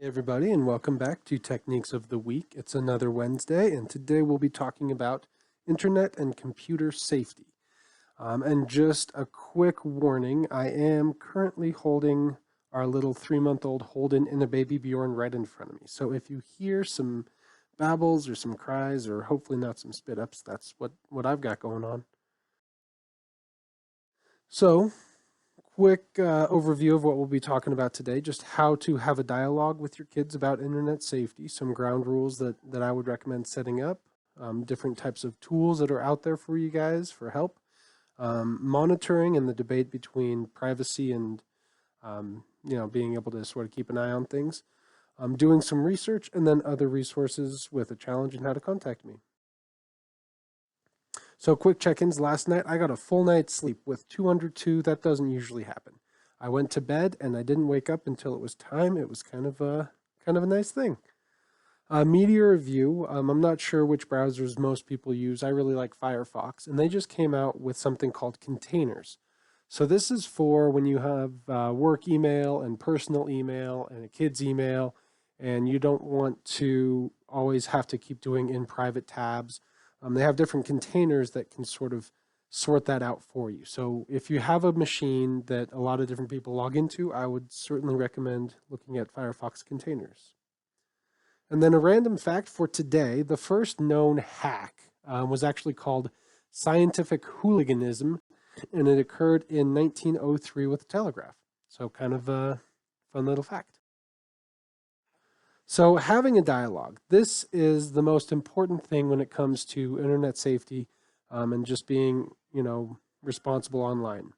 Hey everybody, and welcome back to Techniques of the Week. It's another Wednesday, and today we'll be talking about internet and computer safety. And just a quick warning, I am currently holding our little 3-month-old Holden and a baby Bjorn right in front of me. So if you hear some babbles or some cries, or hopefully not some spit ups, that's what I've got going on. So quick overview of what we'll be talking about today, just how to have a dialogue with your kids about internet safety, some ground rules that I would recommend setting up, different types of tools that are out there for you guys for help, monitoring and the debate between privacy and being able to sort of keep an eye on things, doing some research, and then other resources with a challenge and how to contact me. So quick check-ins. Last night I got a full night's sleep with 202. That doesn't usually happen. I went to bed and I didn't wake up until it was time. It was kind of a nice thing. Media review. I'm not sure which browsers most people use. I really like Firefox, and they just came out with something called containers. So this is for when you have work email and personal email and a kid's email, and you don't want to always have to keep doing in private tabs. They have different containers that can sort of sort that out for you. So if you have a machine that a lot of different people log into, I would certainly recommend looking at Firefox containers. And then a random fact for today, the first known hack was actually called scientific hooliganism, and it occurred in 1903 with the telegraph. So kind of a fun little fact. So having a dialogue, this is the most important thing when it comes to internet safety and just being, responsible online.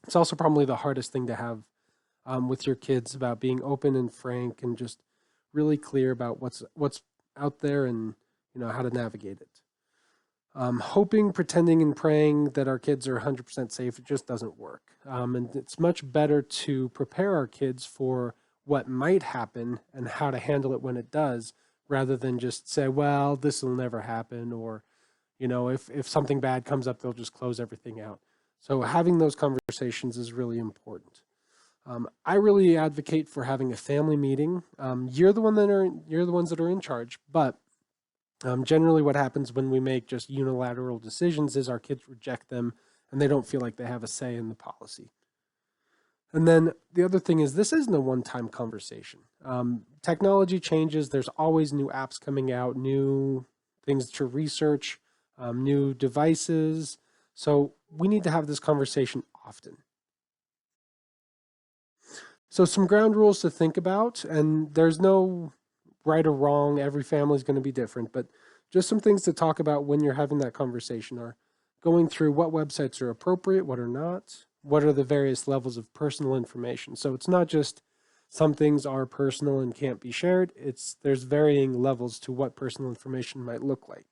It's also probably the hardest thing to have with your kids about being open and frank and just really clear about what's out there and how to navigate it. Hoping, pretending, and praying that our kids are 100% safe, it just doesn't work. And it's much better to prepare our kids for what might happen and how to handle it when it does, rather than just say, well, this will never happen, or, if something bad comes up, they'll just close everything out. So having those conversations is really important. I really advocate for having a family meeting. You're the ones that are in charge, but generally what happens when we make just unilateral decisions is our kids reject them and they don't feel like they have a say in the policy. And then the other thing is this isn't a one-time conversation. Technology changes. There's always new apps coming out, new things to research, new devices. So we need to have this conversation often. So some ground rules to think about, and there's no right or wrong. Every family is going to be different, but just some things to talk about when you're having that conversation are going through what websites are appropriate, what are not, what are the various levels of personal information. So it's not just some things are personal and can't be shared. There's varying levels to what personal information might look like.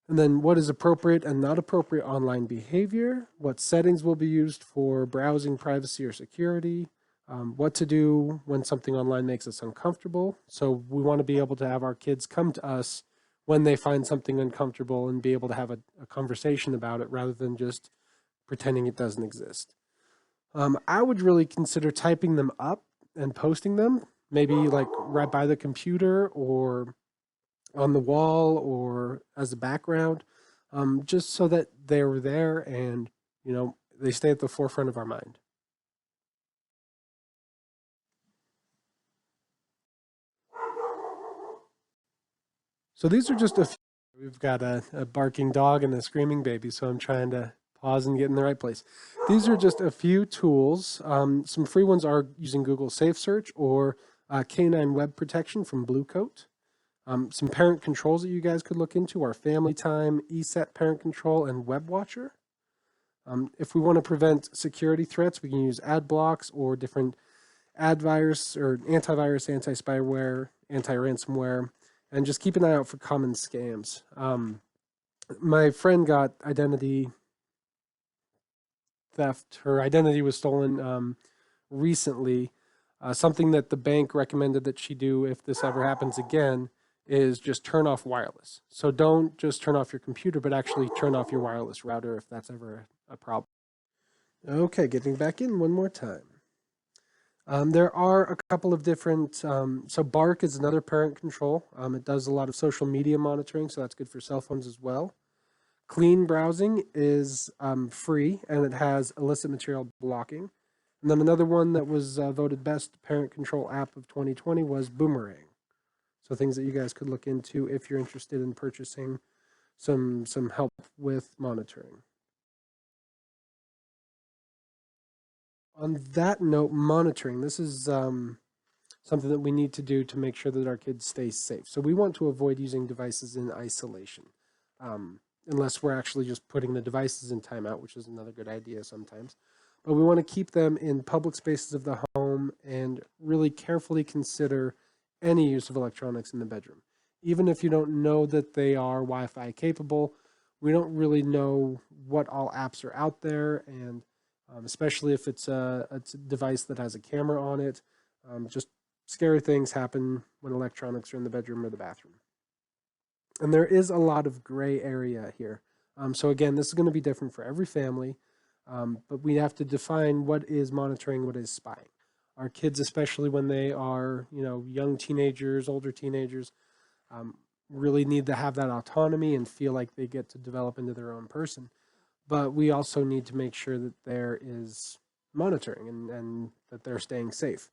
And then what is appropriate and not appropriate online behavior, what settings will be used for browsing, privacy, or security, what to do when something online makes us uncomfortable. So we want to be able to have our kids come to us when they find something uncomfortable and be able to have a conversation about it rather than just pretending it doesn't exist. I would really consider typing them up and posting them, maybe like right by the computer or on the wall or as a background, just so that they're there and, they stay at the forefront of our mind. So these are just a few. We've got a barking dog and a screaming baby, so I'm trying to pause and get in the right place. These are just a few tools. Some free ones are using Google Safe Search or Canine Web Protection from Blue Coat. Some parent controls that you guys could look into are Family Time, ESET Parent Control, and Web Watcher. If we want to prevent security threats, we can use ad blocks or different ad virus or antivirus, anti-spyware, anti-ransomware, and just keep an eye out for common scams. My friend got identity theft. Her identity was stolen recently. Something that the bank recommended that she do if this ever happens again is just turn off wireless. So don't just turn off your computer, but actually turn off your wireless router if that's ever a problem. Okay, getting back in one more time. There are a couple of different, so Bark is another parent control. It does a lot of social media monitoring, so that's good for cell phones as well. Clean browsing is free and it has illicit material blocking. And then another one that was voted best parent control app of 2020 was Boomerang. So things that you guys could look into if you're interested in purchasing some help with monitoring. On that note, monitoring. This is something that we need to do to make sure that our kids stay safe. So we want to avoid using devices in isolation, unless we're actually just putting the devices in timeout, which is another good idea sometimes. But we want to keep them in public spaces of the home and really carefully consider any use of electronics in the bedroom. Even if you don't know that they are Wi-Fi capable, we don't really know what all apps are out there, and especially if it's a device that has a camera on it. Just scary things happen when electronics are in the bedroom or the bathroom. And there is a lot of gray area here. So again, this is going to be different for every family, but we have to define what is monitoring, what is spying. Our kids, especially when they are, young teenagers, older teenagers, really need to have that autonomy and feel like they get to develop into their own person. But we also need to make sure that there is monitoring and that they're staying safe.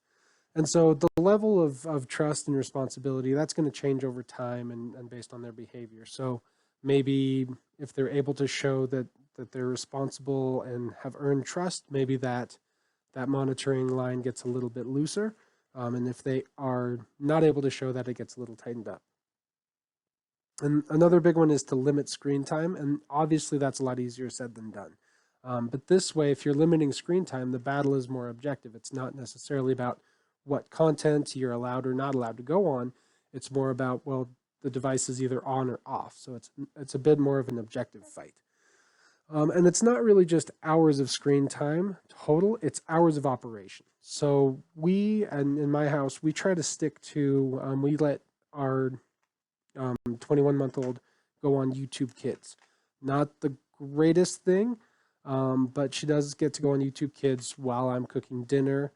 And so the level of trust and responsibility, that's going to change over time and based on their behavior. So maybe if they're able to show that they're responsible and have earned trust, maybe that monitoring line gets a little bit looser. And if they are not able to show that, it gets a little tightened up. And another big one is to limit screen time. And obviously, that's a lot easier said than done. But this way, if you're limiting screen time, the battle is more objective. It's not necessarily about what content you're allowed or not allowed to go on. It's more about, well, the device is either on or off. So it's a bit more of an objective fight. And it's not really just hours of screen time total, it's hours of operation. So and in my house, we try to stick to, we let our 21-month-old go on YouTube Kids. Not the greatest thing, but she does get to go on YouTube Kids while I'm cooking dinner.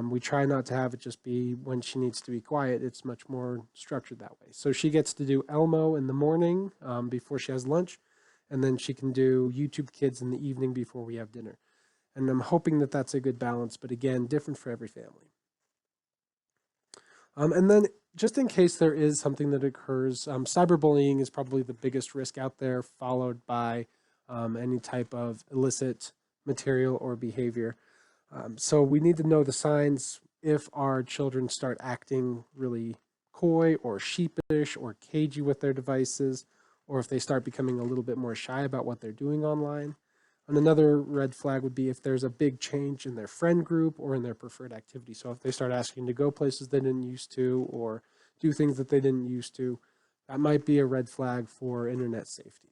We try not to have it just be when she needs to be quiet. It's much more structured that way. So she gets to do Elmo in the morning before she has lunch, and then she can do YouTube Kids in the evening before we have dinner. And I'm hoping that that's a good balance, but again, different for every family. And then just in case there is something that occurs, cyberbullying is probably the biggest risk out there, followed by any type of illicit material or behavior. So we need to know the signs if our children start acting really coy or sheepish or cagey with their devices, or if they start becoming a little bit more shy about what they're doing online. And another red flag would be if there's a big change in their friend group or in their preferred activity. So if they start asking to go places they didn't used to or do things that they didn't used to, that might be a red flag for internet safety.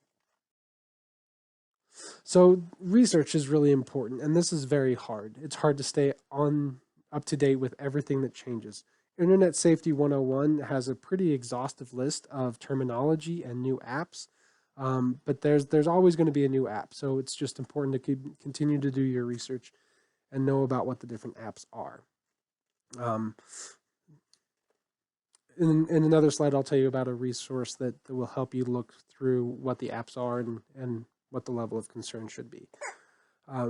So research is really important, and this is very hard. It's hard to stay up to date with everything that changes. Internet Safety 101 has a pretty exhaustive list of terminology and new apps, but there's always going to be a new app. So it's just important to continue to do your research and know about what the different apps are. In another slide, I'll tell you about a resource that will help you look through what the apps are and what the level of concern should be.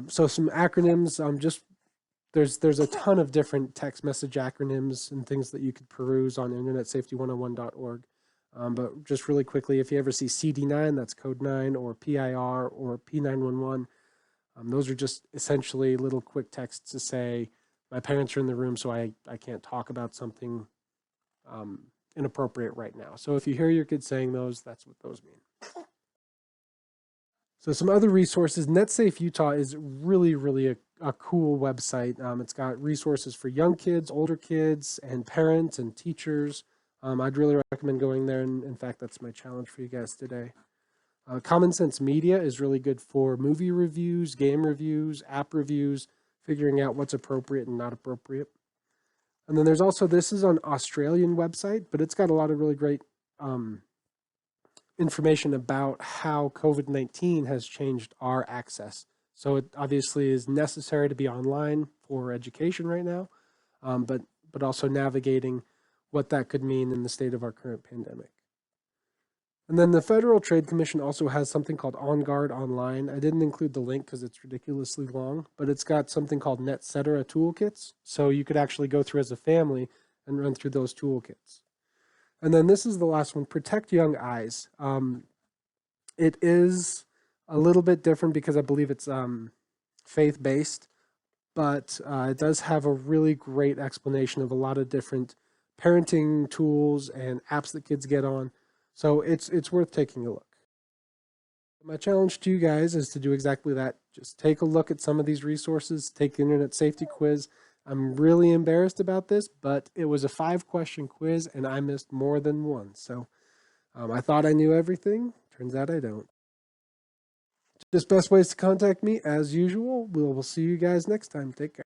So some acronyms, there's a ton of different text message acronyms and things that you could peruse on internetsafety101.org. But just really quickly, if you ever see CD9, that's code 9, or PIR or P911, those are just essentially little quick texts to say, my parents are in the room, so I can't talk about something inappropriate right now. So if you hear your kids saying those, that's what those mean. So some other resources, NetSafe Utah is really, really a cool website. It's got resources for young kids, older kids, and parents and teachers. I'd really recommend going there. And in fact, that's my challenge for you guys today. Common Sense Media is really good for movie reviews, game reviews, app reviews, figuring out what's appropriate and not appropriate. And then there's also, this is an Australian website, but it's got a lot of really great information about how COVID-19 has changed our access. So it obviously is necessary to be online for education right now, but also navigating what that could mean in the state of our current pandemic. And then the Federal Trade Commission also has something called On Guard Online. I didn't include the link because it's ridiculously long, but it's got something called NetCetera toolkits. So you could actually go through as a family and run through those toolkits. And then this is the last one, Protect Young Eyes. It is a little bit different because I believe it's faith-based, but it does have a really great explanation of a lot of different parenting tools and apps that kids get on. So it's worth taking a look. My challenge to you guys is to do exactly that. Just take a look at some of these resources, take the internet safety quiz. I'm really embarrassed about this, but it was a 5-question quiz and I missed more than one. So I thought I knew everything. Turns out I don't. Just best ways to contact me as usual. We'll see you guys next time. Take care.